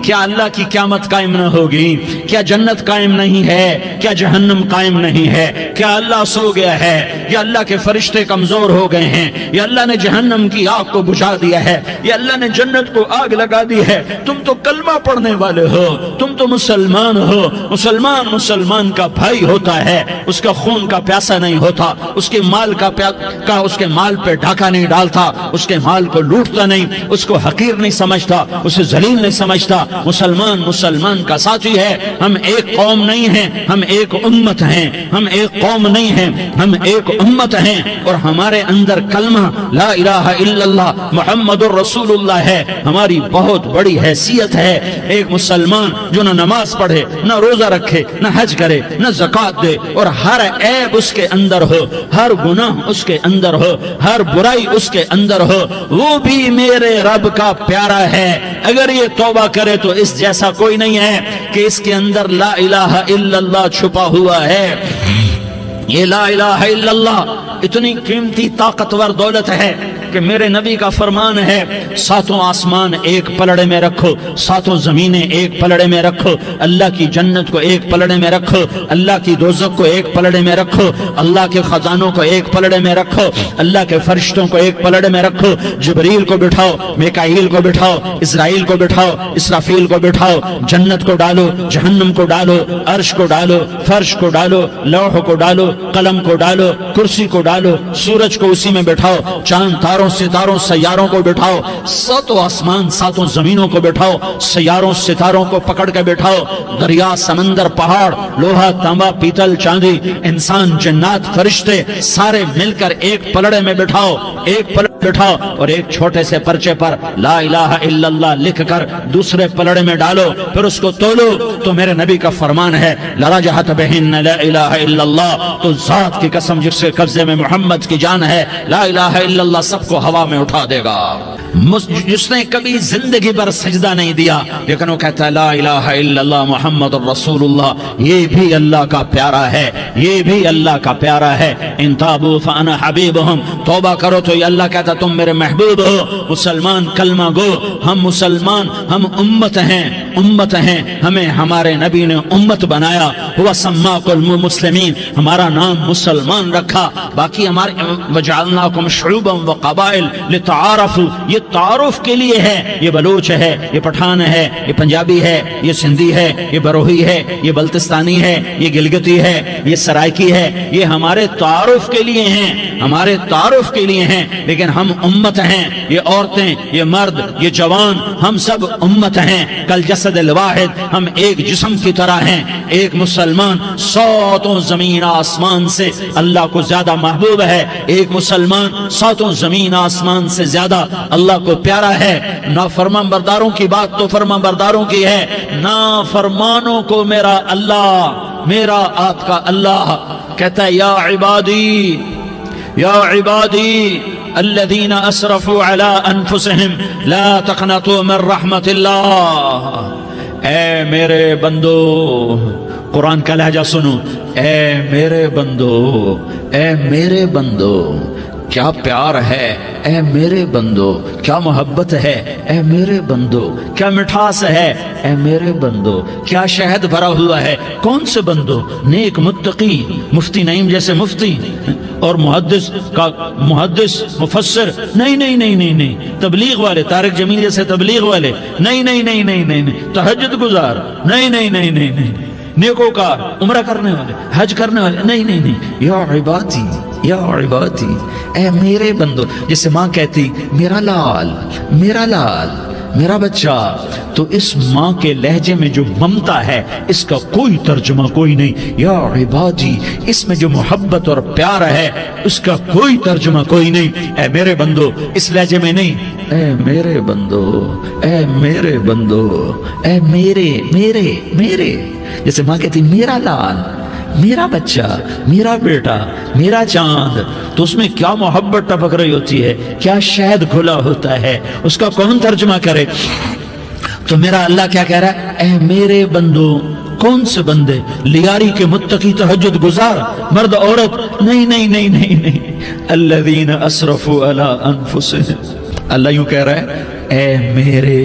کیا اللہ کی قیامت قائم نہ ہوگی؟ کیا جنت قائم نہیں ہے؟ کیا جہنم قائم نہیں ہے؟ کیا اللہ سو گیا ہے؟ یا اللہ کے فرشتے کمزور ہو گئے ہیں؟ یا اللہ نے جہنم کی آگ کو بجھا دیا ہے؟ یا اللہ نے جنت کو آگ لگا دی ہے؟ تم تو کلمہ پڑھنے والے ہو، تم تو مسلمان ہو۔ مسلمان کا بھائی ہوتا ہے، اس کا خون کا پیاسہ نہیں ہوتا، اس کے مال اس کے مال پہ ڈھاکہ نہیں ڈالتا، اس کے مال کو لوٹتا نہیں، اس کو حقیر نہیں سمجھتا، اسے ذلیل نہیں سمجھتا۔ مسلمان کا ساتھی ہے۔ ہم ایک قوم نہیں ہیں، ہم ایک امت ہیں۔ ہم ایک قوم نہیں ہیں، ہم ایک امت ہیں، اور ہمارے اندر کلمہ لا الہ الا اللہ محمد الرسول اللہ ہے۔ ہماری بہت بڑی حیثیت ہے۔ ایک مسلمان جو نہ نماز پڑھے، نہ روزہ رکھے، نہ حج کرے، نہ زکوٰۃ دے، اور ہر عیب اس کے اندر ہو، ہر گناہ اس کے اندر ہو، ہر برائی اس کے اندر ہو، وہ بھی میرے رب کا پیارا ہے۔ اگر یہ توبہ کرے تو اس جیسا کوئی نہیں ہے کہ اس کے اندر لا الہ الا اللہ چھپا ہوا ہے۔ یہ لا الہ الا اللہ اتنی قیمتی طاقتور دولت ہے کہ میرے نبی کا فرمان ہے، ساتوں آسمان ایک پلڑے میں رکھو، ساتوں زمینیں ایک پلڑے میں رکھو، اللہ کی جنت کو ایک پلڑے میں رکھو، اللہ کی دوزخ کو ایک پلڑے میں رکھو، اللہ کے خزانوں کو ایک پلڑے میں رکھو، اللہ کے فرشتوں کو ایک پلڑے میں رکھو، جبریل کو بٹھاؤ، میکائیل کو بٹھاؤ، اسرائیل کو بٹھاؤ، اسرافیل کو بٹھاؤ، جنت کو ڈالو، جہنم کو ڈالو، عرش کو ڈالو، فرش کو ڈالو، لوح کو ڈالو، قلم کو ڈالو، کرسی کو ڈالو، سورج کو اسی میں بٹھاؤ، چاند تاروں ستاروں سیاروں کو بٹھاؤ، ساتوں آسمان ساتوں زمینوں کو بٹھاؤ، سیاروں ستاروں کو پکڑ کے بٹھاؤ، دریا سمندر پہاڑ لوہا تانبا پیتل چاندی انسان جنات فرشتے سارے مل کر ایک پلڑے میں بٹھاؤ، ایک پلڑے بٹھاؤ، اور ایک چھوٹے سے پرچے پر لا الہ الا اللہ لکھ کر دوسرے پلڑے میں ڈالو، پھر اس کو تولو تو میرے نبی کا فرمان ہے لرجحت بہن لا الہ الا اللہ، تو ذات کی قسم جس کے قبضے میں محمد کی جان ہے، لا الہ الا اللہ سب کو ہوا میں اٹھا دے گا۔ جس نے کبھی زندگی پر سجدہ نہیں دیا لیکن وہ کہتا ہے لا الہ الا اللہ محمد الرسول اللہ، یہ بھی اللہ کا پیارا ہے، یہ بھی اللہ کا پیارا ہے۔ ان تابوا فانا حبیبہم، توبہ کرو تو یہ اللہ کہتا تم میرے محبوب ہو۔ مسلمان کلمہ گو، ہم مسلمان، ہم امت ہیں، امت ہیں، ہمیں ہمارے نبی نے امت بنایا، ہوا سماکم المسلمین، ہمارا نام مسلمان رکھا، باقی ہمارے وجعلناکم شعوبا وقبائل لتعارفوا، یہ تعارف کے لیے ہے، یہ بلوچ ہے، یہ پٹھان ہے، یہ پنجابی ہے، یہ سندھی ہے، یہ بروہی ہے، یہ بلتستانی ہے، یہ گلگتی ہے، یہ سرائکی ہے، یہ ہمارے تعارف کے لیے ہیں، ہمارے تعارف کے لیے ہیں، لیکن ہم امت ہیں، یہ عورتیں، یہ مرد، یہ جوان، ہم سب امت ہیں، کل جسد الواحد، ہم ایک جسم کی طرح ہیں۔ ایک مسلمان ساتوں زمین آسمان سے اللہ کو زیادہ محبوب ہے، ایک مسلمان ساتوں زمین آسمان سے زیادہ اللہ کو پیارا ہے۔ نافرمان برداروں کی بات تو فرمان برداروں کی ہے، نافرمانوں کو میرا اللہ، میرا آپ کا اللہ کہتا ہے یا عبادی، یا عبادی الذین اسرفوا علی انفسہم لا تقنطوا من رحمت اللہ، اے میرے بندو، قرآن کا لہجہ سنو، اے میرے بندو، اے میرے بندو، کیا پیار ہے، اے میرے بندو، کیا محبت ہے، اے میرے بندو، کیا مٹھاس ہے، اے میرے بندو، کیا شہد بھرا ہوا ہے۔ کون سے بندو؟ نیک متقی، مفتی نعیم جیسے مفتی اور محدث مفسر، نہیں نہیں نہیں نہیں نہیں، تبلیغ والے، طارق جمیل جیسے تبلیغ والے، نہیں نہیں نہیں نہیں نہیں، تہجد گزار، نہیں نہیں نہیں نہیں نہیں، نیکوکار، عمرہ کرنے والے، حج کرنے والے، نہیں نہیں نہیں، یا عبادی، یا عبادی، اے میرے بندو، جیسے ماں کہتی میرا لال، میرا لال، میرا بچہ، تو اس ماں کے لہجے میں جو ممتا ہے اس کا کوئی ترجمہ کوئی نہیں۔ یا عبادی، اس میں جو محبت اور پیار ہے اس کا کوئی ترجمہ کوئی نہیں۔ اے میرے بندو اس لہجے میں نہیں، اے میرے بندو، اے میرے بندو، اے میرے میرے میرے، جیسے ماں کہتی میرا لال، میرا بچہ، میرا بیٹا، میرا چاند، تو اس میں کیا محبت ٹپک رہی ہوتی ہے، کیا شہد کھلا ہوتا ہے، اس کا کون ترجمہ کرے؟ تو میرا اللہ کیا کہہ رہا ہے؟ اے میرے بندو، کون سے بندے؟ لیاری کے متقی تہجد گزار، مرد عورت، نہیں نہیں نہیں نہیں نہیں، الذین اسرفوا علی انفسہم، اللہ یوں کہہ رہا ہے اے میرے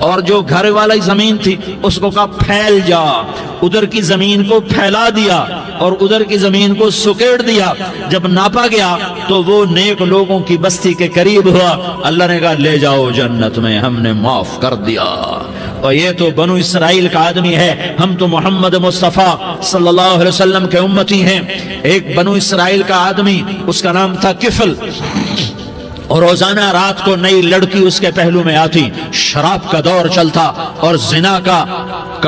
اور جو گھر والی زمین تھی اس کو کہا پھیل جا، ادھر کی زمین کو پھیلا دیا اور ادھر کی زمین کو سکیڑ دیا۔ جب ناپا گیا تو وہ نیک لوگوں کی بستی کے قریب ہوا، اللہ نے کہا لے جاؤ جنت میں، ہم نے معاف کر دیا۔ اور یہ تو بنو اسرائیل کا آدمی ہے، ہم تو محمد مصطفیٰ صلی اللہ علیہ وسلم کے امتی ہیں۔ ایک بنو اسرائیل کا آدمی، اس کا نام تھا کفل، اور روزانہ رات کو نئی لڑکی اس کے پہلو میں آتی، شراب کا دور چلتا اور زنا کا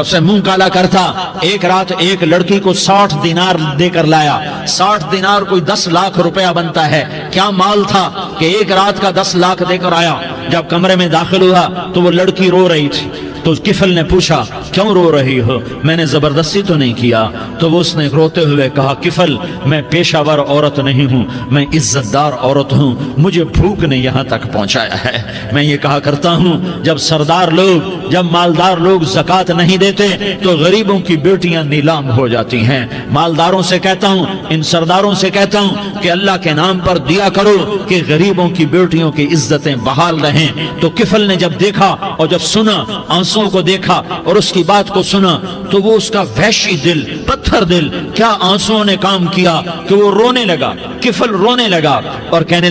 سے منہ کالا کرتا۔ ایک رات ایک لڑکی کو 60 دینار دے کر لایا۔ 60 دینار کوئی 10 لاکھ روپیہ بنتا ہے۔ کیا مال تھا کہ ایک رات کا 10 لاکھ دے کر آیا۔ جب کمرے میں داخل ہوا تو وہ لڑکی رو رہی تھی، تو کفل نے پوچھا کیوں رو رہی ہو، میں نے زبردستی تو نہیں کیا؟ تو وہ اس نے روتے ہوئے کہا کفل میں پیشہ ور عورت نہیں ہوں، میں عزت دار عورت ہوں، مجھے بھوک نے یہاں تک پہنچایا ہے۔ میں یہ کہا کرتا ہوں جب سردار لوگ، جب مالدار لوگ زکوٰۃ نہیں دیتے تو غریبوں کی بیٹیاں نیلام ہو جاتی ہیں۔ مالداروں سے کہتا ہوں، ان سرداروں سے کہتا ہوں کہ اللہ کے نام پر دیا کرو کہ غریبوں کی بیٹیوں کی عزتیں بحال رہیں۔ تو کفل نے جب دیکھا اور جب سنا، آنسوں کو دیکھا اور اس کی بات کو سنا، تو وہ اس کا وحشی دل، پتھر دل، کیا آنسوں نے کام کیا کہ وہ رونے لگا۔ کفل رونے لگا اور کہنے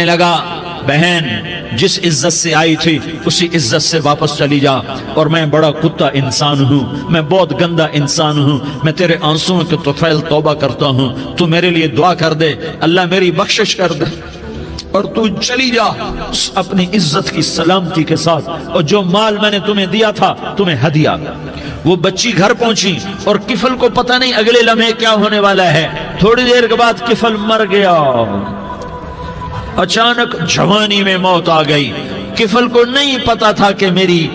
لگا بہن جس عزت سے آئی تھی اسی عزت سے واپس چلی جا، اور میں بڑا کتا انسان ہوں، میں بہت گندا انسان ہوں، میں تیرے آنسوں کے طفیل توبہ کرتا ہوں، تو میرے لیے دعا کر دے، اللہ میری بخشش کر دے، اور تو چلی جا اپنی عزت کی سلامتی کے ساتھ، اور جو مال میں نے تمہیں دیا تھا تمہیں ہدیہ۔ وہ بچی گھر پہنچی اور کفل کو پتہ نہیں اگلے لمحے کیا ہونے والا ہے۔ تھوڑی دیر کے بعد کفل مر گیا، اچانک جوانی میں موت آ گئی۔ کفل کو نہیں پتا تھا کہ میری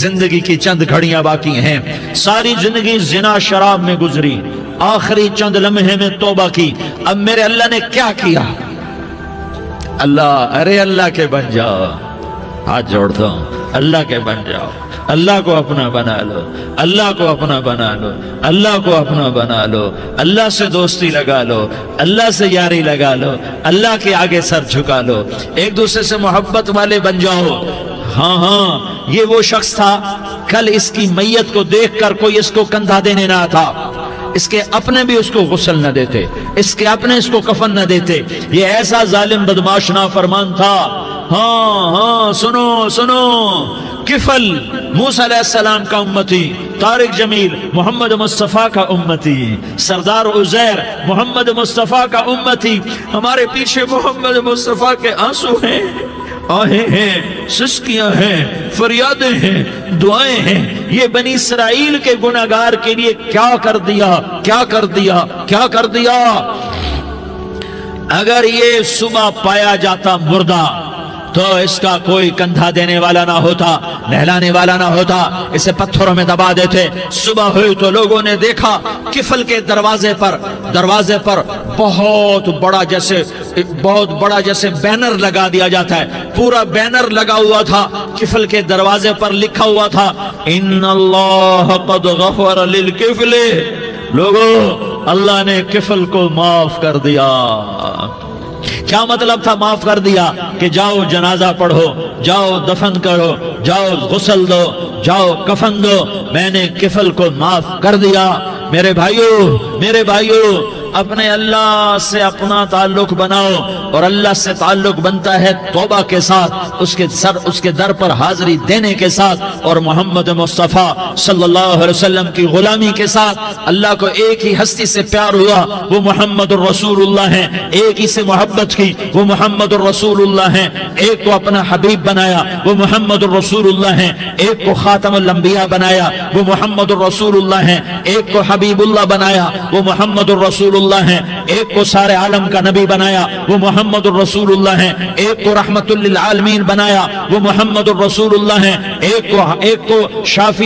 زندگی کی چند گھڑیاں باقی ہیں، ساری زندگی زنا شراب میں گزری، آخری چند لمحے میں توبہ کی۔ اب میرے اللہ نے کیا کیا؟ اللہ کے بن جاؤ، ہاتھ جوڑتا ہوں، اللہ کے بن جاؤ، اللہ کو اپنا بنا لو، اللہ کو اپنا بنا لو، اللہ کو اپنا بنا لو، اللہ سے دوستی لگا لو، اللہ سے یاری لگا لو، اللہ کے آگے سر جھکا لو، ایک دوسرے سے محبت والے بن جاؤ۔ ہاں یہ وہ شخص تھا، کل اس کی میت کو دیکھ کر کوئی اس کو کندھا دینے نہ تھا، اس کے اپنے بھی اس کو غسل نہ دیتے، اس کے اپنے اس کو کفن نہ دیتے، یہ ایسا ظالم بدماش نافرمان تھا۔ ہاں سنو، کفل موسیٰ علیہ السلام کا امتی، طارق جمیل محمد مصطفیٰ کا امتی، سردار عزیر محمد مصطفیٰ کا امتی، ہمارے پیچھے محمد مصطفیٰ کے آنسو ہیں، آہیں ہیں، سسکیاں ہیں، فریادیں ہیں، دعائیں ہیں۔ یہ بنی اسرائیل کے گناہگار کے لیے کیا کر دیا۔ اگر یہ صبح پایا جاتا مردہ تو اس کا کوئی کندھا دینے والا نہ ہوتا، نہلانے والا نہ ہوتا، اسے پتھروں میں دبا دیتے۔ صبح ہوئی تو لوگوں نے دیکھا کفل کے دروازے پر بہت بڑا جیسے بینر لگا دیا جاتا ہے، پورا بینر لگا ہوا تھا، کفل کے دروازے پر لکھا ہوا تھا ان اللہ قد غفر للکفل، لوگوں اللہ نے کفل کو معاف کر دیا۔ کیا مطلب تھا معاف کر دیا؟ کہ جاؤ جنازہ پڑھو، جاؤ دفن کرو، جاؤ غسل دو، جاؤ کفن دو، میں نے کفل کو معاف کر دیا۔ میرے بھائیو اپنے اللہ سے اپنا تعلق بناؤ، اور اللہ سے تعلق بنتا ہے توبہ کے ساتھ، اس کے در پر حاضری دینے کے ساتھ، اور محمد مصطفیٰ صلی اللہ علیہ وسلم کی غلامی کے ساتھ۔ اللہ کو ایک ہی ہستی سے پیار ہوا، وہ محمد الرسول اللہ ہیں، ایک ہی سے محبت کی، وہ محمد الرسول اللہ ہیں، ایک کو اپنا حبیب بنایا، وہ محمد الرسول اللہ ہیں، ایک کو خاتم الانبیاء بنایا، وہ محمد الرسول اللہ ہیں، ایک کو حبیب اللہ بنایا، وہ محمد الرسول اللہ ہیں، ایک کو سارے عالم کا نبی بنایا، وہ محمد الرسول اللہ ہیں، ایک کو رحمت للعالمین بنایا، وہ محمد الرسول اللہ ہیں، ایک کو شافع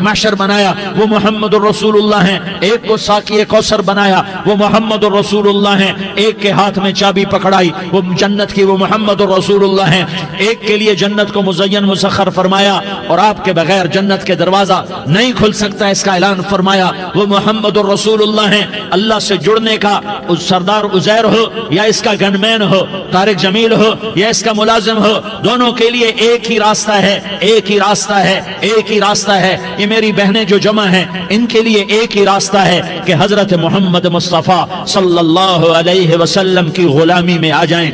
محشر بنایا، وہ محمد الرسول اللہ ہیں، ایک کو ساقی کوثر بنایا، وہ محمد الرسول اللہ ہیں، ایک کے ہاتھ میں چابی پکڑائی وہ جنت کی، وہ محمد الرسول اللہ ہیں، ایک کے لیے جنت کو مزین مسخر فرمایا، اور آپ کے بغیر جنت کے دروازہ نہیں کھل سکتا، اس کا اعلان فرمایا، وہ محمد الرسول اللہ ہیں۔ اللہ سے جڑ چھوڑنے کا سردار عزیر ہو یا اس کا گنمین ہو، طارق جمیل ہو یا اس کا ملازم ہو، دونوں کے لیے ایک ہی راستہ ہے، ایک ہی راستہ ہے، ایک ہی راستہ ہے۔ یہ میری بہنیں جو جمع ہیں ان کے لیے ایک ہی راستہ ہے کہ حضرت محمد مصطفیٰ صلی اللہ علیہ وسلم کی غلامی میں آ جائیں،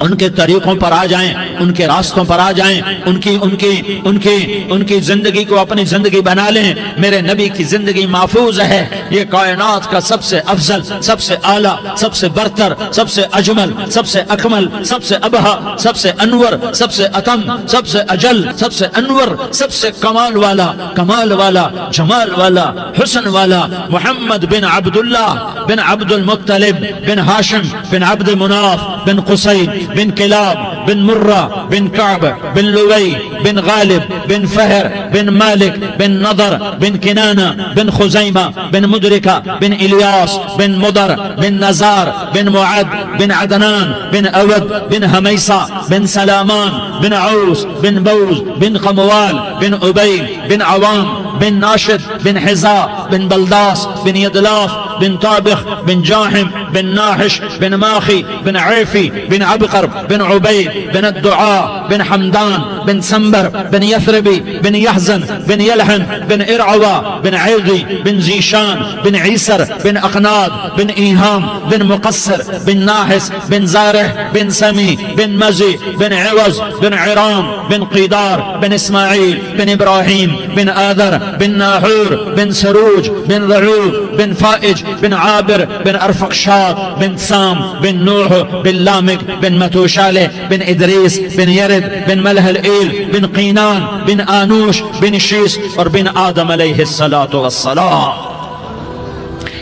ان کے طریقوں پر آ جائیں، ان کے راستوں پر آ جائیں، ان کی زندگی کو اپنی زندگی بنا لیں۔ میرے نبی کی زندگی محفوظ ہے۔ یہ کائنات کا سب سے افضل، سب سے اعلیٰ، سب سے برتر، سب سے اجمل، سب سے اکمل، سب سے ابہا، سب سے انور، سب سے اتم، سب سے اجل، سب سے انور، سب سے کمال والا، کمال والا، جمال والا، حسن والا محمد بن عبداللہ بن عبد المطلب بن ہاشم بن عبد مناف بن قصی بن کلاب بن مرہ بن کعب بن لوی بن غالب بن فہر بن مالک بن نضر بن کنانہ بن خزیمہ بن مدرکہ بن الیاس بن مدر بن نزار بن معد بن عدنان بن اود بن حمیسہ بن سلامان بن عوس بن بوز بن قموال بن عبید بن عوام بن ناشد بن حزا بن بلداس بن یدلاف بن طابخ بن جاحم بن ناحش بن ماخی بن عیفی بن عبقر بن عبید بن الدعاء بن حمدان بن سنبر بن یثربی بن یحزن بن یلحن بن ارعوا بن عیضی بن زیشان بن عیسر بن اقناد بن ایہام بن مقصر بن ناحس بن زارح بن سمی بن مزی بن عوض بن عرام بن قیدار بن اسماعیل بن ابراہیم بن آذر بن ناحور بن سروج بن رعوب بن فائج بن عابر بن ارفقشاد بن سام بن نوح بن لامک بن متوشالہ بن ادریس بن یرد بن ملح الایل بن قینان بن آنوش بن شیس اور بن آدم علیہ السلام۔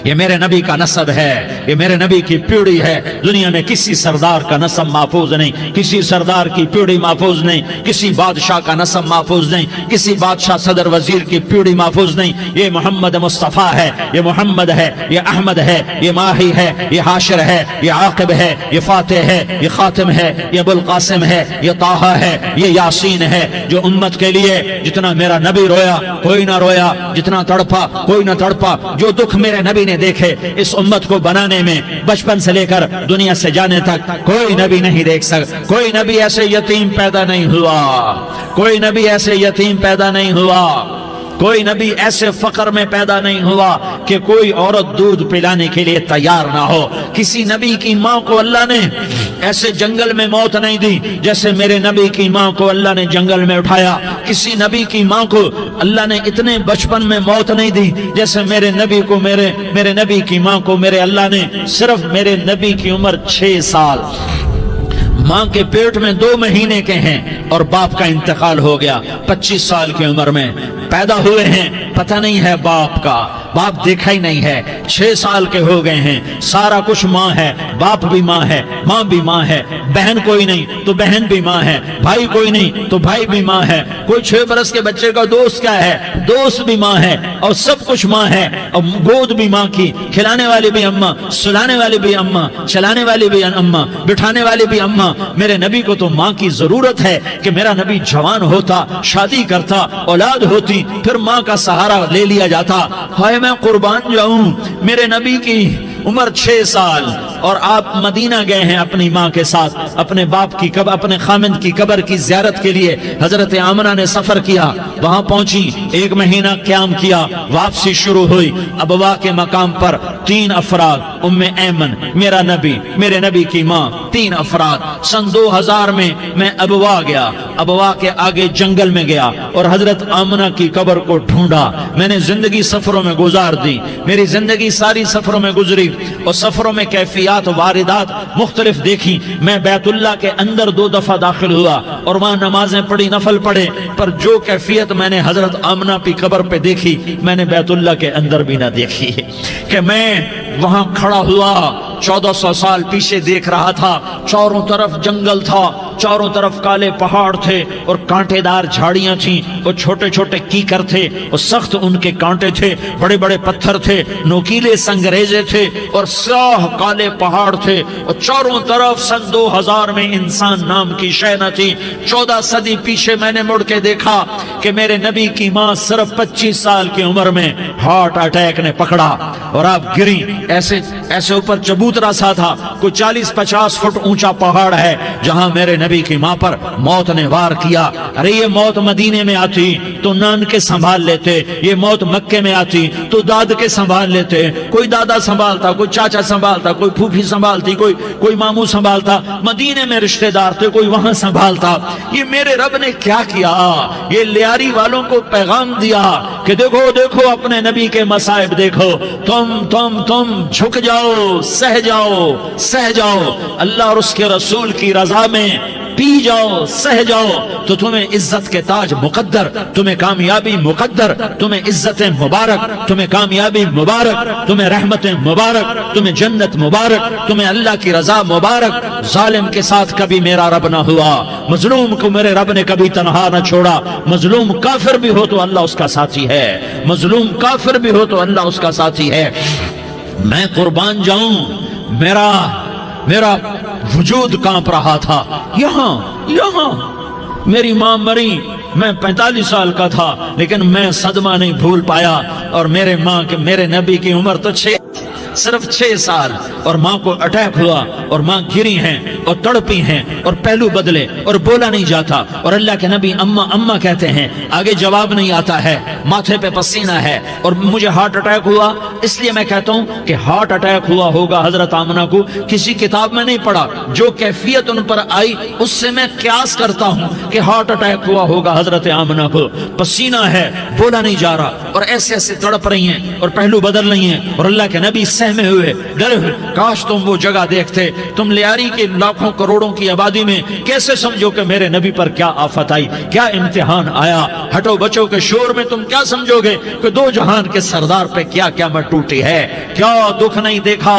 یہ میرے نبی کا نسب ہے، یہ میرے نبی کی پیڑھی ہے۔ دنیا میں کسی سردار کا نسب محفوظ نہیں، کسی سردار کی پیڑھی محفوظ نہیں، کسی بادشاہ کا نسب محفوظ نہیں، کسی بادشاہ صدر وزیر کی پیڑھی محفوظ نہیں۔ یہ محمد مصطفیٰ ہے، یہ محمد ہے، یہ احمد ہے، یہ ماہی ہے، یہ حاشر ہے، یہ عاقب ہے، یہ فاتح ہے، یہ خاتم ہے، یہ ابو القاسم ہے، یہ طٰہٰ ہے، یہ یاسین ہے۔ جو امت کے لیے جتنا میرا نبی رویا کوئی نہ رویا، جتنا تڑپا کوئی نہ تڑپا، جو دکھ میرے نبی نے دیکھے اس امت کو بنانے میں، بچپن سے لے کر دنیا سے جانے تک کوئی نبی نہیں دیکھ سکتا۔ کوئی نبی ایسے یتیم پیدا نہیں ہوا، کوئی نبی ایسے یتیم پیدا نہیں ہوا، کوئی نبی ایسے فقر میں پیدا نہیں ہوا کہ کوئی عورت دودھ پلانے کے لیے تیار نہ ہو۔ کسی نبی کی ماں کو اللہ نے ایسے جنگل میں موت نہیں دی جیسے میرے نبی کی ماں کو اللہ نے جنگل میں اٹھایا۔ کسی نبی کی ماں کو اللہ نے اتنے بچپن میں موت نہیں دی جیسے میرے نبی کو میرے نبی کی ماں کو میرے اللہ نے صرف میرے نبی کی عمر 6 سال، ماں کے پیٹ میں 2 مہینے کے ہیں اور باپ کا انتقال ہو گیا 25 سال کی عمر میں پیدا ہوئے ہیں، پتہ نہیں ہے باپ کا، باپ دیکھا ہی نہیں ہے، 6 سال کے ہو گئے ہیں، سارا کچھ ماں ہے، باپ بھی ماں ہے، ماں بھی ماں ہے، بہن کوئی نہیں تو بہن بھی ماں ہے، بھائی کوئی نہیں تو بھائی بھی ماں ہے، کوئی 6 برس کے بچے کا دوست کیا ہے، دوست بھی ماں ہے، اور سب کچھ ماں ہے، اور گود بھی ماں کی، کھلانے والی بھی اماں، سلانے والی بھی اماں، چلانے والی بھی اماں، بٹھانے والی بھی اماں۔ میرے نبی کو تو ماں کی ضرورت ہے کہ میرا نبی جوان ہوتا، شادی کرتا، اولاد ہوتی، پھر ماں کا سہارا لے لیا جاتا۔ ہائے میں قربان جاؤں، میرے نبی کی عمر 6 سال اور آپ مدینہ گئے ہیں اپنی ماں کے ساتھ، اپنے باپ کی قبر، اپنے خامند کی قبر کی زیارت کے لیے حضرت آمنہ نے سفر کیا، وہاں پہنچی، 1 مہینہ قیام کیا، واپسی شروع ہوئی۔ ابوا کے مقام پر 3 افراد، ام ایمن، میرا نبی، میرے نبی کی ماں، 3 افراد۔ سن 2000 میں ابوا گیا، ابوا کے آگے جنگل میں گیا اور حضرت آمنہ کی قبر کو ڈھونڈا۔ میں نے زندگی سفروں میں گزار دی، میری زندگی ساری سفروں میں گزری، اور سفروں میں کیفیات واردات مختلف دیکھی۔ میں بیت اللہ کے اندر 2 دفعہ داخل ہوا اور وہاں نمازیں پڑھی، نفل پڑھے، پر جو کیفیت میں نے حضرت آمنہ کی قبر پہ دیکھی میں نے بیت اللہ کے اندر بھی نہ دیکھی، کہ میں وہاں کھڑا ہوا 1400 سال پیچھے دیکھ رہا تھا، چاروں طرف جنگل تھا، چاروں طرف کالے پہاڑ تھے اور کانٹے دار جھاڑیاں تھیں، اور چھوٹے چھوٹے کیکر تھے اور سخت ان کے کانٹے تھے، بڑے بڑے پتھر تھے، نوکیلے سنگریزے تھے اور سیاہ کالے پہاڑ تھے، اور چاروں طرف سن 2000 میں انسان نام کی شے نہ تھی۔ 14 صدی پیچھے میں نے مڑ کے دیکھا کہ میرے نبی کی ماں صرف 25 سال کی عمر میں ہارٹ اٹیک نے پکڑا اور آپ گری. ایسے ایسے اوپر چبوترا سا تھا, کوئی 40-50 فٹ اونچا پہاڑ ہے جہاں میرے نبی کی ماں پر موت نے وار کیا. ارے یہ موت مدینے میں آتی تو نان کے سنبھال لیتے, یہ موت مکے میں آتی تو داد کے سنبھال لیتے. کوئی دادا سنبھالتا, کوئی چاچا سنبھالتا, کوئی پھوپھی سنبھالتی, کوئی ماموں سنبھالتا. مدینے میں رشتہ دار تھے, کوئی وہاں سنبھالتا. یہ میرے رب نے کیا کیا؟ یہ لیاری والوں کو پیغام دیا کہ دیکھو دیکھو اپنے نبی کے مصائب دیکھو, تم جھک جاؤ, سہ جاؤ, اللہ اور اس کے رسول کی رضا میں پی جاؤ, سہ جاؤ تو تمہیں عزت کے تاج مقدر, تمہیں کامیابی مقدر, تمہیں عزت مبارک, تمہیں کامیابی مبارک, تمہیں رحمت مبارک, تمہیں جنت مبارک, تمہیں اللہ کی رضا مبارک. ظالم کے ساتھ کبھی میرا رب نہ ہوا, مظلوم کو میرے رب نے کبھی تنہا نہ چھوڑا. مظلوم کافر بھی ہو تو اللہ اس کا ساتھی ہے, مظلوم کافر بھی ہو تو اللہ اس کا ساتھی ہے. میں قربان جاؤں, میرا وجود کانپ رہا تھا. یہاں میری ماں مری, میں 45 سال کا تھا, لیکن میں صدمہ نہیں بھول پایا. اور میرے نبی کی عمر تو صرف 6 سال, اور ماں کو اٹیک ہوا اور ماں گری ہیں اور تڑپی ہیں اور پہلو بدلے اور بولا نہیں جاتا. اور اللہ کے نبی اماں کہتے ہیں, آگے جواب نہیں آتا ہے, ماتھے پہ پسینہ ہے. اور مجھے ہارٹ اٹیک ہوا, اس لیے میں کہتا ہوں کہ ہارٹ اٹیک ہوا ہوگا حضرت آمنہ کو, کسی کتاب میں نہیں پڑھا. جو کیفیت ان پر آئی اس سے میں قیاس کرتا ہوں کہ ہارٹ اٹیک ہوا ہوگا حضرت آمنہ کو. پسینہ ہے, بولا نہیں جا رہا, اور ایسے ایسے تڑپ رہی ہیں اور پہلو بدل رہی ہیں. اور اللہ کے نبی سہمے ہوئے, ڈرے ہوئے. کاش تم وہ جگہ دیکھتے. تم لیاری کے لاکھوں کروڑوں کی آبادی میں کیسے سمجھو کہ میرے نبی پر کیا آفت آئی, کیا امتحان آیا. ہٹو بچوں کے شور میں تم کیا سمجھو گے کہ 2 جہان کے سردار پہ کیا قیامت ٹوٹی ہے. کیا دکھ نہیں دیکھا,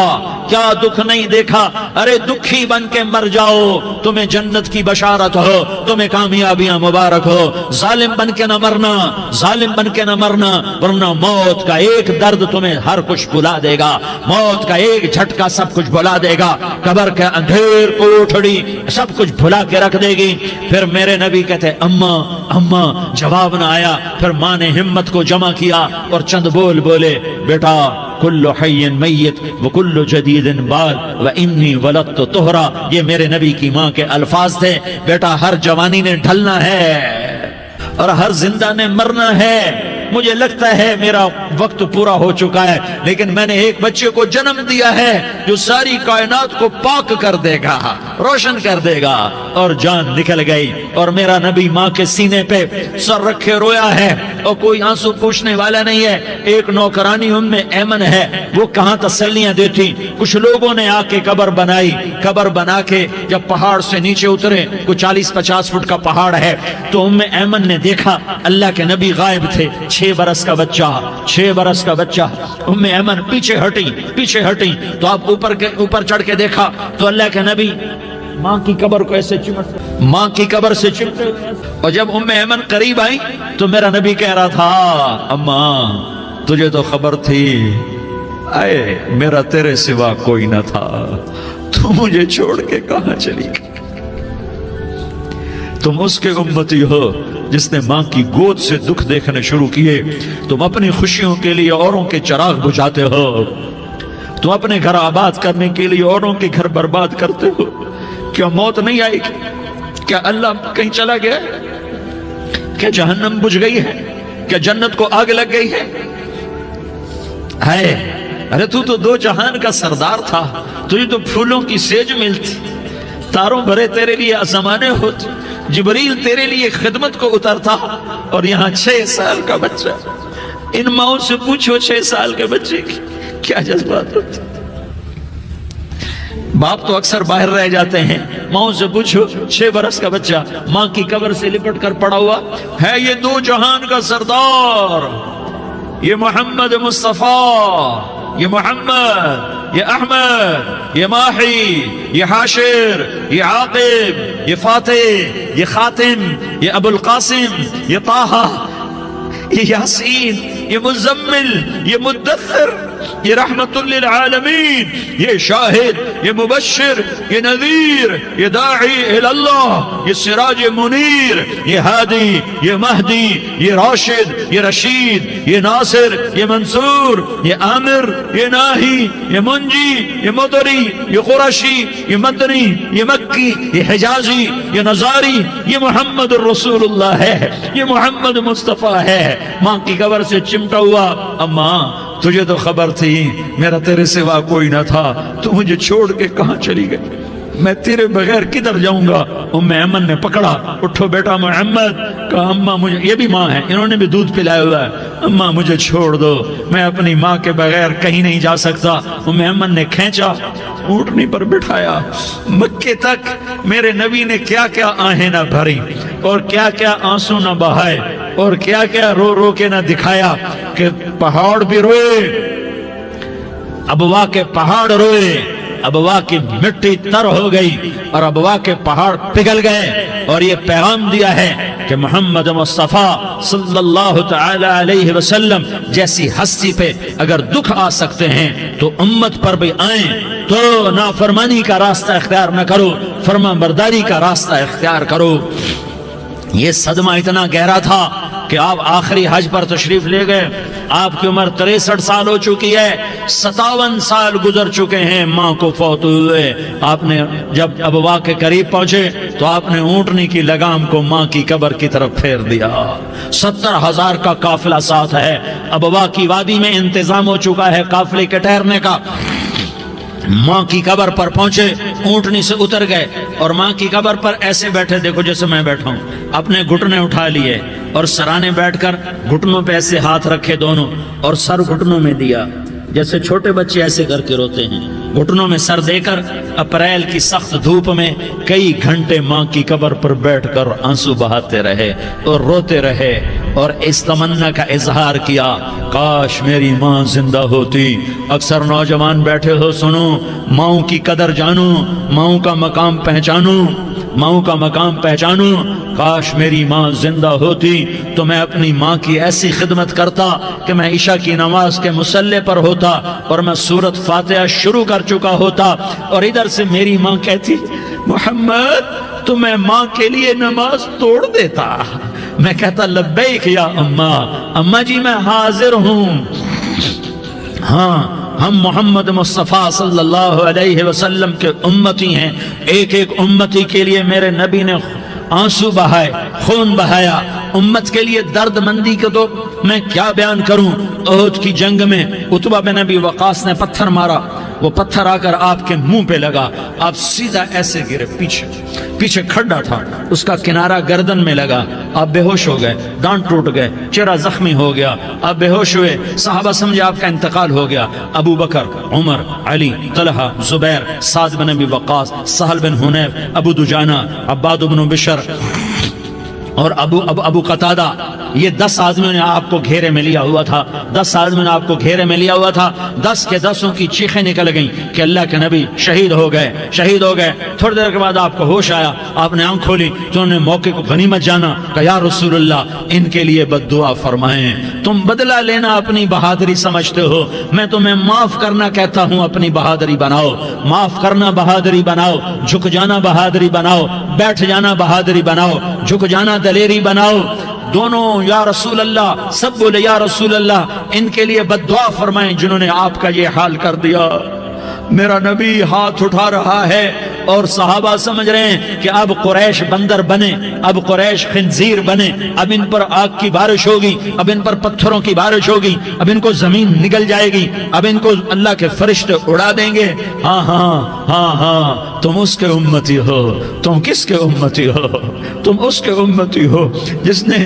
کیا دکھ نہیں دیکھا. ارے دکھی بن کے مر جاؤ, تمہیں جنت کی بشارت ہو, تمہیں کامیابیاں مبارک ہو. ظالم بن کے نہ مرنا, ظالم بن کے نہ مرنا, ورنہ موت کا ایک درد تمہیں ہر کچھ بھلا دے گا, موت کا ایک جھٹکا سب کچھ بھلا دے گا, قبر کے اندھیر کوٹھڑی سب کچھ بھلا کے رکھ دے گی. پھر میرے نبی کہتے اماں, جواب نہ آیا. پھر ماں نے ہمت کو جمع کیا اور چند بولے, بیٹا کل حی میت وکل جدید بال وانی ولدت طہرا. یہ میرے نبی کی ماں کے الفاظ تھے. بیٹا ہر جوانی نے ڈھلنا ہے اور ہر زندہ نے مرنا ہے. مجھے لگتا ہے میرا وقت پورا ہو چکا ہے, لیکن میں نے ایک بچے کو جنم دیا ہے جو ساری کائنات کو پاک کر دے گا, روشن کر دے گا. اور جان نکل گئی, اور میرا نبی ماں کے سینے پہ سر رکھے رویا ہے, اور کوئی آنسو پوچھنے والا نہیں ہے. ایک نوکرانی ایمن ہے, وہ کہاں تسلیاں دیتی. کچھ لوگوں نے آ کے قبر بنائی, قبر بنا کے جب پہاڑ سے نیچے اترے, کوئی 40-50 فٹ کا پہاڑ ہے, تو ایمن نے دیکھا اللہ کے نبی غائب تھے. 6 برس کا بچہ. ایمن پیچھے ہٹی تو آپ اوپر چڑھ کے دیکھا تو اللہ کے نبی ماں کی قبر کو ایسے چمٹے. اور جب ایمن قریب آئی تو میرا نبی کہہ رہا تھا, اماں تجھے تو خبر تھی, اے میرا تیرے سوا کوئی نہ تھا, تو مجھے چھوڑ کے کہاں چلی گئی. تم اس کے امتی ہو جس نے ماں کی گود سے دکھ دیکھنے شروع کیے. تم اپنی خوشیوں کے لیے اوروں کے چراغ بجھاتے ہو, تم اپنے گھر آباد کرنے کے لیے اوروں کے گھر برباد کرتے ہو. کیا موت نہیں آئے گی؟ کیا اللہ کہیں چلا گیا؟ کیا جہنم بجھ گئی ہے؟ کیا جنت کو آگ لگ گئی ہے؟ ارے تو 2 جہان کا سردار تھا, تجھے تو پھولوں کی سیج ملتی, تاروں بھرے تیرے لیے زمانے ہوتے, جبریل تیرے لیے خدمت کو اترتا, اور یہاں 6 سال کا بچہ. ان ماؤں سے پوچھو 6 سال کے بچے کی کیا جذبات ہوتے. باپ تو اکثر باہر رہ جاتے ہیں, ماؤں سے پوچھو 6 برس کا بچہ ماں کی قبر سے لپٹ کر پڑا ہوا ہے. یہ 2 جہان کا سردار, یہ محمد مصطفیٰ, یہ محمد, یہ احمد, یہ ماہی, یہ حاشر, یہ عاقب, یہ فاتح, یہ خاتم, یہ ابو القاسم, یہ طٰہٰ, یہ یاسین, یہ مزمل, یہ مدثر, یہ رحمت للعالمین، یہ شاہد، یہ مبشر، یہ نذیر، یہ داعی اللہ، یہ سراج منیر، یہ ہادی، یہ مہدی، یہ راشد، یہ رشید، یہ ناصر، یہ منصور، یہ عامر، یہ ناہی، یہ منجی، یہ مدری، یہ قرشی، یہ مدنی، یہ مکی، یہ حجازی، یہ نظاری، یہ محمد الرسول اللہ ہے، یہ محمد مصطفیٰ ہے۔ ماں کی قبر سے چمٹا ہوا، اماں تجھے تو خبر تھی میرا تیرے سوا کوئی نہ تھا، تو مجھے چھوڑ کے کہاں چلی گئی، میں تیرے بغیر کدھر جاؤں گا؟ ام ایمن نے پکڑا، اٹھو بیٹا محمد، کہا اماں مجھے، یہ بھی ماں ہے، انہوں نے بھی دودھ پلایا ہوا ہے، اماں مجھے چھوڑ دو، میں اپنی ماں کے بغیر کہیں نہیں جا سکتا۔ ام ایمن نے کھینچا، اونٹنی پر بٹھایا، مکے تک میرے نبی نے کیا کیا آہیں نہ بھری اور کیا کیا آنسو نہ بہائے اور کیا کیا رو رو کے نہ دکھایا کہ پہاڑ بھی روئے، ابوا کے پہاڑ روئے، ابوا کی مٹی تر ہو گئی اور ابوا کے پہاڑ پگھل گئے، اور یہ پیغام دیا ہے کہ محمد مصطفیٰ صلی اللہ تعالی علیہ وسلم جیسی ہستی پہ اگر دکھ آ سکتے ہیں تو امت پر بھی آئیں، تو نافرمانی کا راستہ اختیار نہ کرو، فرما برداری کا راستہ اختیار کرو۔ یہ صدمہ اتنا گہرا تھا کہ آپ آخری حج پر تشریف لے گئے، آپ کی عمر 63 سال ہو چکی ہے، 57 سال گزر چکے ہیں ماں کو فوت ہوئے۔ آپ نے جب ابوا کے قریب پہنچے تو آپ نے اونٹنی کی لگام کو ماں کی قبر کی طرف پھیر دیا۔ 70,000 کا قافلہ ساتھ ہے، ابوا کی وادی میں انتظام ہو چکا ہے قافلے کے ٹھہرنے کا۔ ماں کی قبر پر پہنچے، اونٹنی سے اتر گئے اور ماں کی قبر پر ایسے بیٹھے، دیکھو جیسے میں بیٹھا ہوں، اپنے گھٹنے اٹھا لیے اور سرانے بیٹھ کر گھٹنوں پہ ایسے ہاتھ رکھے دونوں اور سر گھٹنوں میں دیا، جیسے چھوٹے بچے ایسے کر کے روتے ہیں، گھٹنوں میں سر دے کر اپریل کی سخت دھوپ میں کئی گھنٹے ماں کی قبر پر بیٹھ کر آنسو بہاتے رہے اور روتے رہے اور اس تمنا کا اظہار کیا، کاش میری ماں زندہ ہوتی۔ اکثر نوجوان بیٹھے ہو، سنو، ماؤں کی قدر جانو، ماؤں کا مقام پہچانو، ماؤں کا مقام پہچانو۔ کاش میری ماں زندہ ہوتی تو میں اپنی ماں کی ایسی خدمت کرتا کہ میں عشاء کی نماز کے مصلی پر ہوتا اور میں سورۃ فاتحہ شروع کر چکا ہوتا، اور ادھر سے میری ماں کہتی، محمد تو میں ماں کے لیے نماز توڑ دیتا۔ میں کہتا، لبیک یا اماں، اماں جی میں حاضر ہوں۔ ہاں، ہم محمد مصطفیٰ صلی اللہ علیہ وسلم کے امتی ہیں، ایک ایک امتی کے لیے میرے نبی نے آنسو بہائے، خون بہایا، امت کے لیے درد مندی کو تو میں کیا بیان کروں۔ احد کی جنگ میں عتبہ بن ابی وقاص نے پتھر مارا، وہ پتھر آ کر آپ کے منہ پہ لگا، آپ سیدھا ایسے گرے، پیچھے کھڈا تھا، اس کا کنارہ گردن میں لگا، آپ بے ہوش ہو گئے، دانت ٹوٹ گئے، چہرہ زخمی ہو گیا، آپ بے ہوش ہوئے، صحابہ سمجھے آپ کا انتقال ہو گیا۔ ابو بکر، عمر، علی، طلحہ، زبیر، سعد بن ابی وقاص، سہل بن حنیف، ابو دجانہ، عباد بن بشر اور ابو قتادہ، یہ 10 آدمیوں نے آپ کو گھیرے میں لیا ہوا تھا، 10 آدمیوں نے آپ کو گھیرے میں لیا ہوا تھا، 10 کے 10 کی چیخیں نکل گئیں کہ اللہ کے نبی شہید ہو گئے۔ تھوڑی دیر کے بعد آپ کو ہوش آیا، آپ نے آنکھ کھولی تو انہوں نے موقع کو غنیمت جانا، کہ یا رسول اللہ ان کے لیے بد دعا فرمائیں، تم بدلہ لینا اپنی بہادری سمجھتے ہو، میں تمہیں معاف کرنا کہتا ہوں، اپنی بہادری بناؤ، معاف کرنا بہادری بناؤ، جھک جانا بہادری بناؤ، بیٹھ جانا بہادری بناؤ، جھک جانا دلیری بناؤ۔ دونوں یا رسول اللہ، سب بولے یا رسول اللہ، ان کے لیے بد دعا فرمائیں جنہوں نے آپ کا یہ حال کر دیا۔ میرا نبی ہاتھ اٹھا رہا ہے اور صحابہ سمجھ رہے ہیں کہ اب قریش بندر بنے، اب قریش خنزیر بنے، اب ان پر آگ کی بارش ہوگی، اب ان پر پتھروں کی بارش ہوگی، اب ان کو زمین نگل جائے گی، اب ان کو اللہ کے فرشتے اڑا دیں گے۔ ہاں ہاں ہاں ہاں، تم اس کے امتی ہو۔ تم کس کے امتی ہو؟ تم اس کے امتی ہو جس نے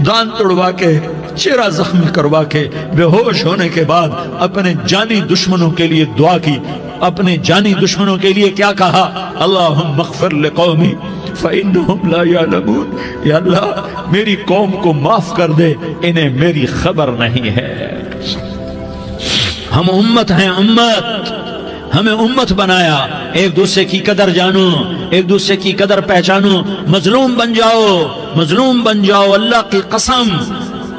دانت توڑوا کے، چہرہ زخمی کروا کے، بے ہوش ہونے کے بعد اپنے جانی دشمنوں کے لیے دعا کی، اپنے جانی دشمنوں کے لیے کیا کہا؟ اللہم اغفر لقومی فإنہم لا یعلمون، یا اللہ میری قوم کو معاف کر دے، انہیں میری خبر نہیں ہے۔ ہم امت ہیں، امت، ہمیں امت بنایا، ایک دوسرے کی قدر جانو، ایک دوسرے کی قدر پہچانو، مظلوم بن جاؤ، مظلوم بن جاؤ۔ اللہ کی قسم،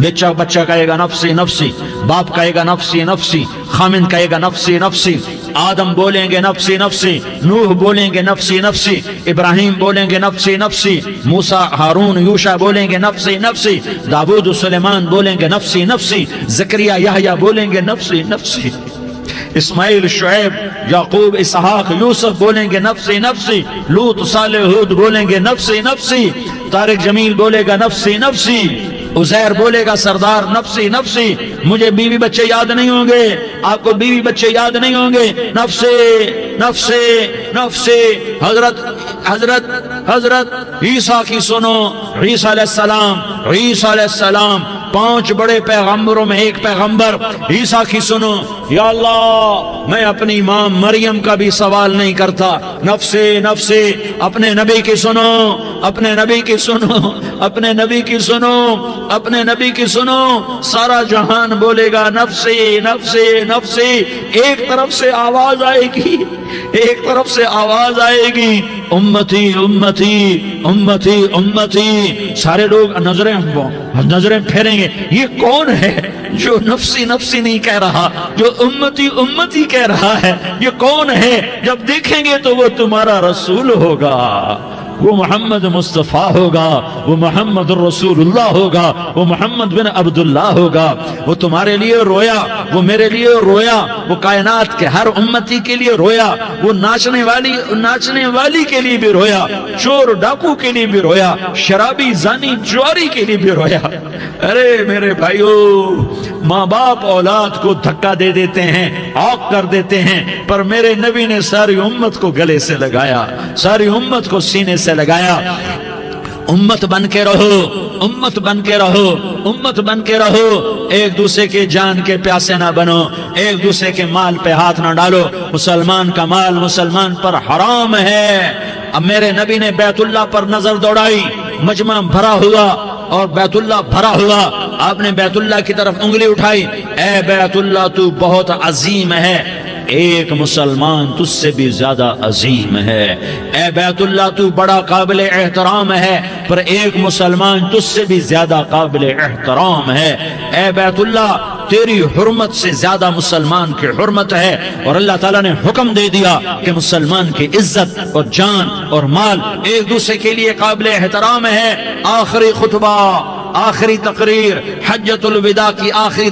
بچہ کہے گا نفسی نفسی، باپ کہے گا نفسی نفسی، خامن کہے گا نفسی نفسی، آدم بولیں گے نفسی نفسی، نوح بولیں گے نفسی نفسی، ابراہیم بولیں گے نفسی نفسی، موسیٰ ہارون یوشع بولیں گے نفسی نفسی، داؤد و سلیمان بولیں گے نفسی نفسی، زکریا یحییٰ بولیں گے نفسی نفسی، اسماعیل شعیب یعقوب اسحاق یوسف بولیں گے نفسی نفسی، لوط صالح ہود بولیں گے نفسی نفسی، طارق جمیل بولے گا نفسی نفسی، عزیر بولے گا سردار نفسی نفسی، مجھے بیوی بچے یاد نہیں ہوں گے، آپ کو بیوی بچے یاد نہیں ہوں گے، نفسی نفسی نفسی۔ حضرت عیسیٰ کی سنو، عیسیٰ علیہ السلام 5 بڑے پیغمبروں میں ایک پیغمبر عیسیٰ کی سنو، یا اللہ میں اپنی ماں مریم کا بھی سوال نہیں کرتا، نفسی نفسی۔ اپنے نبی کی سنو، اپنے نبی کی سنو، اپنے نبی کی سنو، اپنے نبی کی سنو، سارا جہان بولے گا نفسی نفسی نفسی۔ ایک طرف سے آواز آئے گی، ایک طرف سے آواز آئے گی، امتی امتی امتی امتی۔ سارے لوگ نظریں پھیریں گے، یہ کون ہے جو نفسی نفسی نہیں کہہ رہا، جو امتی امتی کہہ رہا ہے؟ یہ کون ہے؟ جب دیکھیں گے تو وہ تمہارا رسول ہوگا، وہ محمد مصطفیٰ ہوگا، وہ محمد الرسول اللہ ہوگا، وہ محمد بن عبداللہ ہوگا۔ وہ تمہارے لیے رویا، وہ میرے لیے رویا، وہ کائنات کے ہر امتی کے لیے رویا، وہ ناچنے والی کے لیے بھی رویا، چور ڈاکو کے لیے بھی رویا، شرابی زانی جواری کے لیے بھی رویا۔ ارے میرے بھائیو، ماں باپ اولاد کو دھکا دے دیتے ہیں، عاق کر دیتے ہیں، پر میرے نبی نے ساری امت کو گلے سے لگایا، ساری امت کو سینے سے لگایا۔ امت بن کے رہو، امت بن کے رہو، امت بن کے رہو، ایک دوسرے کے جان کے پیاسے نہ بنو، ایک دوسرے کے مال پہ ہاتھ نہ ڈالو۔ مسلمان کا مال مسلمان پر حرام ہے۔ اب میرے نبی نے بیت اللہ پر نظر دوڑائی، مجمع بھرا ہوا اور بیت اللہ بھرا ہوا، آپ نے بیت اللہ کی طرف انگلی اٹھائی، اے بیت اللہ تو بہت عظیم ہے، ایک مسلمان تجھ سے بھی زیادہ عظیم ہے، اے بیت اللہ تو بڑا قابل احترام ہے، پر ایک مسلمان تجھ سے بھی زیادہ قابل احترام ہے، اے بیت اللہ تیری حرمت سے زیادہ مسلمان کی حرمت ہے۔ اور اللہ تعالیٰ نے حکم دے دیا کہ مسلمان کی عزت اور جان اور مال ایک دوسرے کے لیے قابل احترام ہے۔ آخری خطبہ، آخری تقریر، حجۃ الوداع کی آخری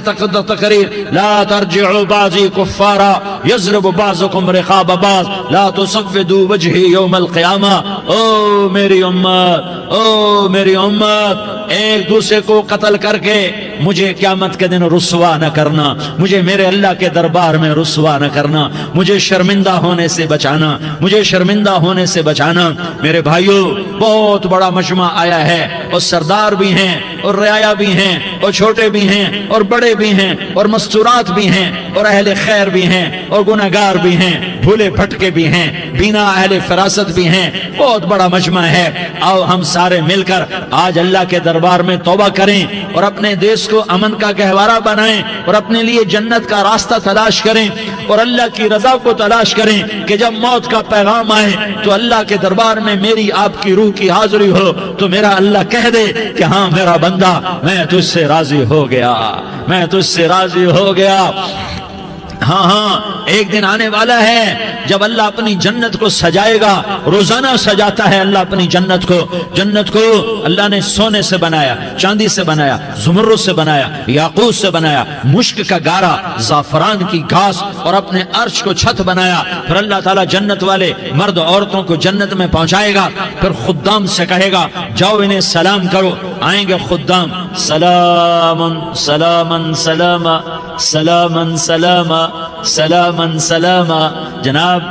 تقریر، لا ترجعوا بعضی کفارا یضرب بعضکم رقاب بعض لا تصودوا وجہی یوم القیامہ۔ او میری امت، او میری امت، ایک دوسرے کو قتل کر کے مجھے قیامت کے دن رسوا نہ کرنا، مجھے میرے اللہ کے دربار میں رسوا نہ کرنا، مجھے شرمندہ ہونے سے بچانا، مجھے شرمندہ ہونے سے بچانا۔ میرے بھائیو، بہت بڑا مجمع آیا ہے، اور سردار بھی ہیں اور رعایا بھی ہیں اور چھوٹے بھی ہیں اور بڑے بھی ہیں اور مستورات بھی ہیں اور اہل خیر بھی ہیں اور گناہگار بھی ہیں، بھولے بھٹکے بھی ہیں، بینا اہل فراست بھی ہیں، بہت بڑا مجمع ہے۔ آؤ ہم سارے مل کر آج اللہ کے دربار میں توبہ کریں اور اپنے دیش کو امن کا گہوارہ بنائیں اور اپنے لیے جنت کا راستہ تلاش کریں اور اللہ کی رضا کو تلاش کریں کہ جب موت کا پیغام آئے تو اللہ کے دربار میں میری آپ کی روح کی حاضری ہو تو میرا اللہ کہہ دے کہ ہاں میرا بندہ، میں تجھ سے راضی ہو گیا، میں تجھ سے راضی ہو گیا۔ ہاں ہاں، ایک دن آنے والا ہے جب اللہ اپنی جنت کو سجائے گا، روزانہ سجاتا ہے اللہ اپنی جنت کو۔ جنت کو اللہ نے سونے سے بنایا، چاندی سے بنایا، زمرد سے بنایا، یاقوت سے بنایا، مشک کا گارا، زعفران کی گھاس اور اپنے عرش کو چھت بنایا۔ پھر اللہ تعالیٰ جنت والے مرد عورتوں کو جنت میں پہنچائے گا، پھر خدام سے کہے گا جاؤ انہیں سلام کرو۔ آئیں گے خدام، سلامن سلامن سلاما سلامن سلاما سلامن سلاما۔ جناب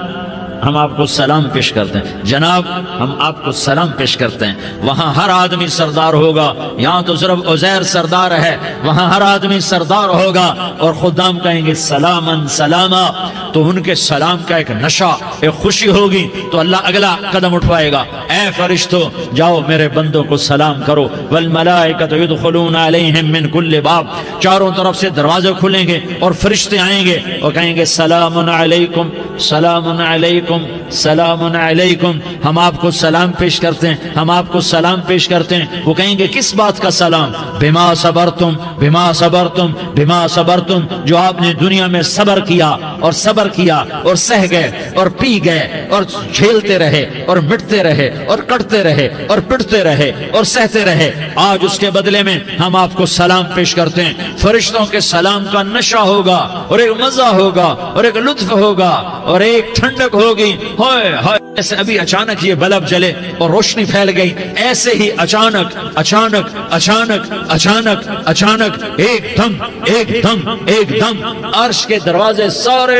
ہم آپ کو سلام پیش کرتے ہیں، جناب ہم آپ کو سلام پیش کرتے ہیں۔ وہاں ہر آدمی سردار ہوگا، یہاں تو صرف عزیر سردار ہے، وہاں ہر آدمی سردار ہوگا اور خدام کہیں گے سلامن سلاما۔ تو ان کے سلام کا ایک نشہ، ایک خوشی ہوگی، تو اللہ اگلا قدم اٹھوائے گا، اے فرشتوں جاؤ میرے بندوں کو سلام کرو، والملائکۃ یدخلون علیہم من کل باب، چاروں طرف سے دروازے کھلیں گے اور فرشتے آئیں گے اور کہیں گے سلام علیکم سلام علیکم سلام علیکم، ہم آپ کو سلام پیش کرتے ہیں، ہم آپ کو سلام پیش کرتے ہیں۔ وہ کہیں گے کس بات کا سلام؟ بما صبرتم بما صبرتم بما صبرتم، جو آپ نے دنیا میں صبر کیا اور صبر کیا اور سہ گئے اور پی گئے اور جھیلتے رہے اور مٹتے رہے اور کٹتے رہے اور پٹتے رہے اور سہتے رہے، آج اس کے بدلے میں ہم آپ کو سلام پیش کرتے ہیں۔ فرشتوں کے سلام کا نشہ ہوگا اور ایک مزہ ہوگا اور ایک لطف ہوگا اور ایک ٹھنڈک ہوگی، ہائے ہائے، ایسے ابھی اچانک یہ بلب جلے اور روشنی پھیل گئی، ایسے ہی اچانک اچانک اچانک اچانک اچانک ایک دم ایک دم ایک دم عرش کے دروازے سارے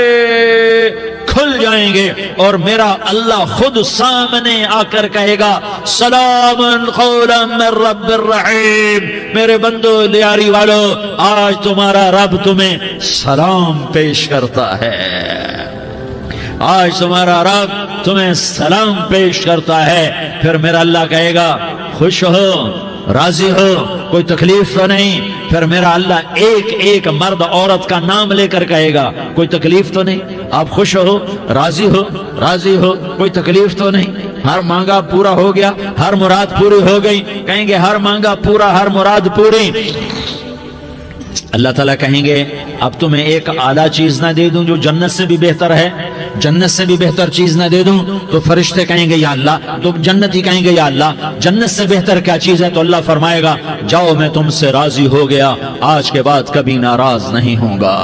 کھل جائیں گے اور میرا اللہ خود سامنے آ کر کہے گا سلام قولا من رب الرحیم، میرے بندو لیاری والو، آج تمہارا رب تمہیں سلام پیش کرتا ہے، آج تمہارا رب تمہیں سلام پیش کرتا ہے۔ پھر میرا اللہ کہے گا خوش ہو، راضی ہو، کوئی تکلیف تو نہیں؟ پھر میرا اللہ ایک ایک مرد عورت کا نام لے کر کہے گا کوئی تکلیف تو نہیں؟ آپ خوش ہو، راضی ہو، راضی ہو، کوئی تکلیف تو نہیں؟ ہر مانگا پورا ہو گیا، ہر مراد پوری ہو گئی؟ کہیں گے ہر مانگا پورا، ہر مراد پوری۔ اللہ تعالیٰ کہیں گے اب تمہیں ایک اعلیٰ چیز نہ دے دوں جو جنت سے بھی بہتر ہے؟ جنت سے بھی بہتر چیز نہ دے دوں؟ تو فرشتے کہیں گے یا اللہ، تو جنتی کہیں گے یا اللہ جنت سے بہتر کیا چیز ہے؟ تو اللہ فرمائے گا جاؤ میں تم سے راضی ہو گیا، آج کے بعد کبھی ناراض نہیں ہوں گا۔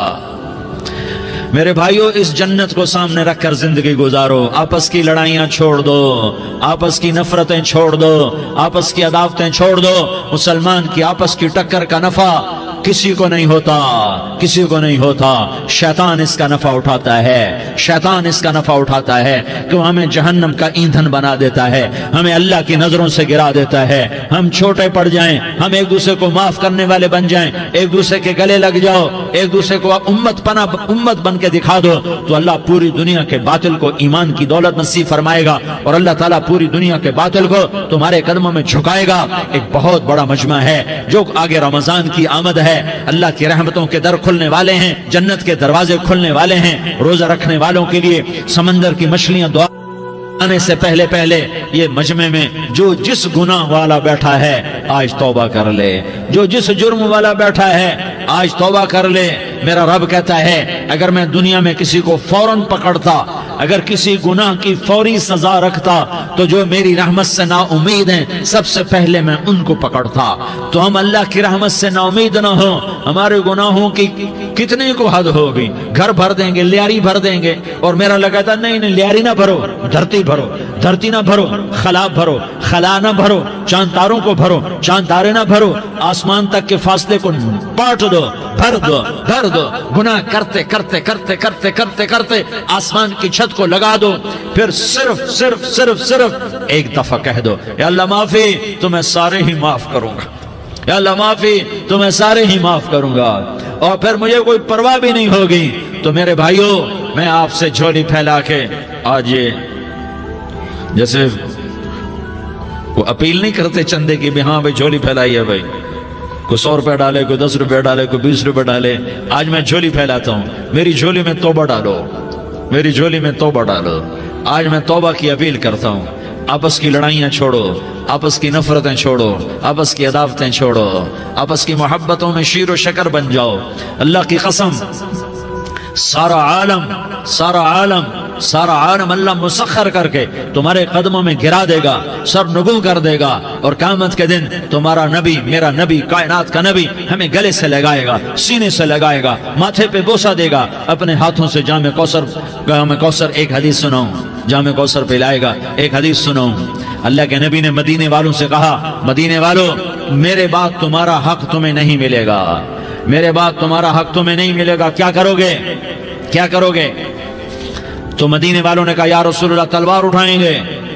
میرے بھائیوں، اس جنت کو سامنے رکھ کر زندگی گزارو، آپس کی لڑائیاں چھوڑ دو، آپس کی نفرتیں چھوڑ دو، آپس کی عداوتیں چھوڑ دو۔ مسلمان کی آپس کی ٹکر کا نفع کسی کو نہیں ہوتا، کسی کو نہیں ہوتا، شیطان اس کا نفع اٹھاتا ہے، شیطان اس کا نفع اٹھاتا ہے کہ ہمیں جہنم کا ایندھن بنا دیتا ہے، ہمیں اللہ کی نظروں سے گرا دیتا ہے، ہم چھوٹے پڑ جائیں، ہم ایک دوسرے کو معاف کرنے والے بن جائیں، ایک دوسرے کے گلے لگ جاؤ، ایک دوسرے کو امت بن کے دکھا دو، تو اللہ پوری دنیا کے باطل کو ایمان کی دولت نصیب فرمائے گا اور اللہ تعالیٰ پوری دنیا کے باطل کو تمہارے قدموں میں جھکائے گا۔ ایک بہت بڑا مجمع ہے جو آگے رمضان کی آمد ہے، اللہ کی رحمتوں کے در کھلنے والے ہیں، جنت کے دروازے کھلنے والے ہیں، روزہ رکھنے والوں کے لیے سمندر کی مچھلیاں دعا آنے سے پہلے پہلے یہ مجمع میں جو جس گناہ والا بیٹھا ہے آج توبہ کر لے، جو جس جرم والا بیٹھا ہے آج توبہ کر لے۔ میرا رب کہتا ہے اگر میں دنیا میں کسی کو فوراً پکڑتا، اگر کسی گناہ کی فوری سزا رکھتا تو جو میری رحمت سے نا امید ہیں سب سے پہلے میں ان کو پکڑتا۔ تو ہم اللہ کی رحمت سے نا امید نہ ہوں، ہمارے گناہوں کی کتنے کو حد ہوگی، گھر بھر دیں گے، لیاری بھر دیں گے، اور میرا لگاتا نہیں نہیں لیاری نہ بھرو، دھرتی بھرو، دھرتی نہ بھرو، خلا بھرو، خلا نہ بھرو، چاند تاروں کو بھرو، چاند تارے نہ بھرو، آسمان تک کے فاصلے کو پاٹ دو، بھر دو، بھر دو، گناہ کرتے کرتے کرتے کرتے کرتے کرتے آسمان کی چھت کو لگا دو، پھر صرف صرف صرف صرف ایک دفعہ کہہ دو یا اللہ معافی، تو میں سارے ہی معاف کروں گا، یا اللہ معافی، تو میں سارے ہی معاف کروں گا، اور پھر مجھے کوئی پرواہ بھی نہیں ہوگی۔ تو میرے بھائیوں، میں آپ سے جھولی پھیلا کے آج یہ جیسے وہ اپیل نہیں کرتے چندے کی بھی ہاں بھائی جھولی پھیلائی ہے، بھائی کوئی 100 روپے ڈالے، کوئی 10 روپے ڈالے، کوئی 20 روپے ڈالے، آج میں جھولی پھیلاتا ہوں، میری جھولی میں توبہ ڈالو، میری جھولی میں توبہ ڈالو۔ آج میں توبہ کی اپیل کرتا ہوں، آپس کی لڑائیاں چھوڑو، آپس کی نفرتیں چھوڑو، آپس کی عداوتیں چھوڑو، آپس کی محبتوں میں شیر و شکر بن جاؤ۔ اللہ کی قسم، سارا عالم اللہ مسخر کر کے تمہارے قدموں میں گرا دے گا، سر نگوں کر دے گا، اور قیامت کے دن تمہارا نبی، میرا نبی، کائنات کا نبی ہمیں گلے سے لگائے گا، سینے سے لگائے گا، ماتھے پہ بوسہ دے گا، اپنے ہاتھوں سے جام کوثر ایک حدیث سناؤں، جام کوثر پلائے گا، ایک حدیث سناؤں۔ اللہ کے نبی نے مدینے والوں سے کہا، مدینے والوں میرے بعد تمہارا حق تمہیں نہیں ملے گا، میرے بعد تمہارا حق تمہیں نہیں ملے گا، کیا کرو گے، کیا کرو گے؟ تو مدینے والوں نے کہا یا رسول اللہ تلوار اٹھائیں گے،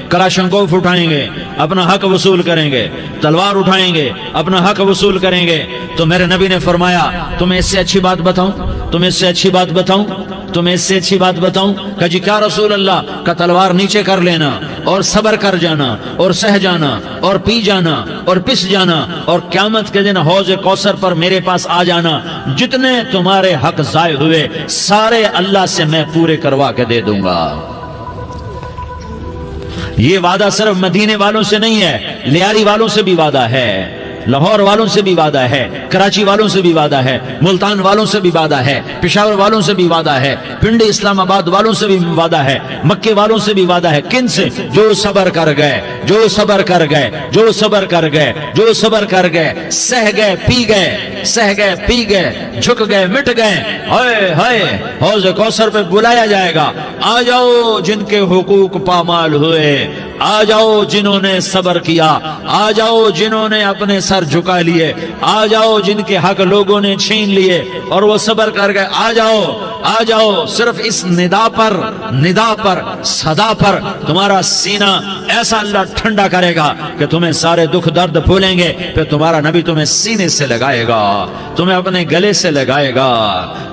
کلاشنکوف اٹھائیں گے، اپنا حق وصول کریں گے، تلوار اٹھائیں گے، اپنا حق وصول کریں گے۔ تو میرے نبی نے فرمایا تمہیں اس سے اچھی بات بتاؤں، تمہیں اس سے اچھی بات بتاؤں، تمہیں اس سے اچھی بات بتاؤں؟ کہ جی کیا رسول اللہ؟ کا تلوار نیچے کر لینا اور صبر کر جانا اور سہ جانا اور پی جانا اور پس جانا اور قیامت کے دن حوض کوثر پر میرے پاس آ جانا، جتنے تمہارے حق ضائع ہوئے سارے اللہ سے میں پورے کروا کے دے دوں گا۔ یہ وعدہ صرف مدینے والوں سے نہیں ہے، لیاری والوں سے بھی وعدہ ہے، لاہور والوں سے بھی وعدہ ہے، کراچی والوں سے بھی وعدہ ہے، ملتان والوں سے بھی وعدہ ہے، پشاور والوں سے بھی وعدہ ہے، پنڈی اسلام آباد والوں سے بھی وعدہ ہے، مکے والوں سے بھی وعدہ ہے۔ کن سے؟ جو صبر کر گئے، جو صبر کر گئے، جو صبر کر گئے، جو صبر کر گئے، سہ گئے پی گئے، سہ گئے پی گئے، جھک گئے مٹ گئے، ہائے ہائے حوض کوثر پہ بلایا جائے گا، آ جاؤ جن کے حقوق پامال ہوئے، آ جاؤ جنہوں نے صبر کیا، آ جاؤ جنہوں نے اپنے سر جھکا لیے، آ جاؤ جن کے حق لوگوں نے چھین لیے اور وہ صبر کر گئے، آ جاؤ آ جاؤ۔ صرف اس ندا پر صدا پر تمہارا سینہ ایسا اللہ ٹھنڈا کرے گا کہ تمہیں سارے دکھ درد بھولیں گے، پھر تمہارا نبی تمہیں سینے سے لگائے گا، تمہیں اپنے گلے سے لگائے گا،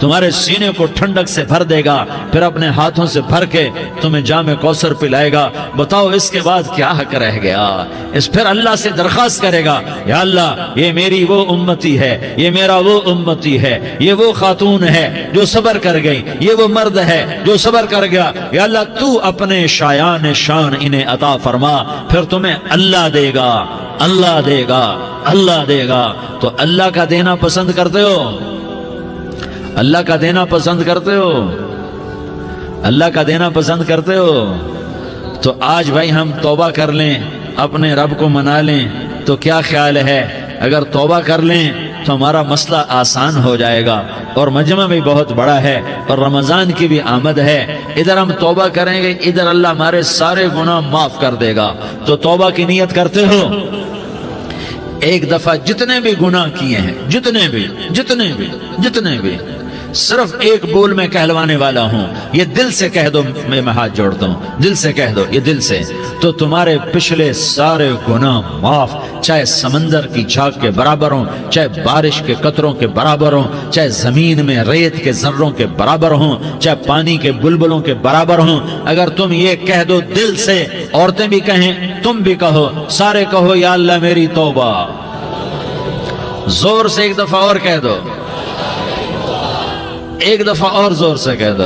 تمہارے سینے کو ٹھنڈک سے بھر دے گا، پھر اپنے ہاتھوں سے بھر کے تمہیں جام کوثر پلائے گا۔ بتاؤ اس کے بعد کیا حق رہ گیا؟ اس پھر اللہ سے درخواست کرے گا، یا اللہ یہ میری وہ امتی ہے، یہ میرا وہ امتی ہے، یہ وہ خاتون ہے جو صبر کر گئی، یہ وہ مرد ہے جو صبر کر گیا، یا اللہ تو اپنے شایان شان انہیں عطا فرما، پھر تمہیں اللہ دے گا، اللہ دے گا، اللہ دے گا۔ تو اللہ کا دینا پسند کرتے ہو؟ اللہ کا دینا پسند کرتے ہو؟ اللہ کا دینا پسند کرتے ہو؟ تو آج بھائی ہم توبہ کر لیں، اپنے رب کو منا لیں، تو کیا خیال ہے اگر توبہ کر لیں تو ہمارا مسئلہ آسان ہو جائے گا، اور مجمع بھی بہت بڑا ہے اور رمضان کی بھی آمد ہے، ادھر ہم توبہ کریں گے، ادھر اللہ ہمارے سارے گناہ معاف کر دے گا۔ تو توبہ کی نیت کرتے ہو؟ ایک دفعہ جتنے بھی گناہ کیے ہیں، جتنے بھی صرف ایک بول میں کہلوانے والا ہوں، یہ دل سے کہہ دو، میں ہاتھ جوڑتا ہوں، دل سے کہہ دو، یہ دل سے، تو تمہارے پچھلے سارے گناہ معاف، چاہے سمندر کی جھاگ کے برابر ہوں، چاہے بارش کے قطروں کے برابر ہوں، چاہے زمین میں ریت کے ذروں کے برابر ہوں، چاہے پانی کے بلبلوں کے برابر ہوں۔ اگر تم یہ کہہ دو دل سے، عورتیں بھی کہیں، تم بھی کہو، سارے کہو یا اللہ میری توبہ، زور سے ایک دفعہ اور کہہ دو، ایک دفعہ اور زور سے کہہ دو۔